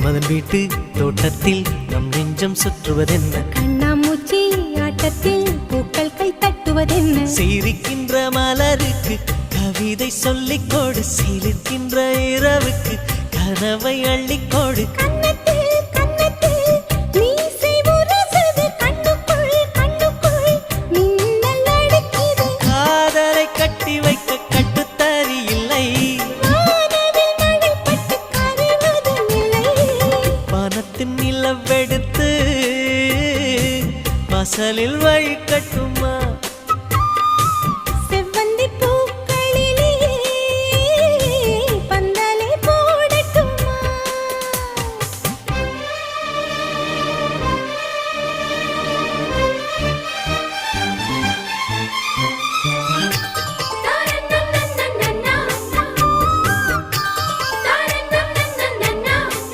மன்மதன் வீட்டு தோட்டத்தில் நம் நெஞ்சம் சுற்றுவதென்ன கண்ணாமூச்சி ஆட்டத்தில் பூக்கள் கை தட்டுவதென்ன சிரிக்கின்ற மலருக்கு கவிதை சொல்லிக்கோடு சிலிர்க்கின்ற இரவுக்கு கனவை அள்ளிக்கோடு காதலை கட்டி வைக்க கட்டுத்தறி இல்லை பணத்தின் நிலவெடுத்து வாசலில் வழி கட்டு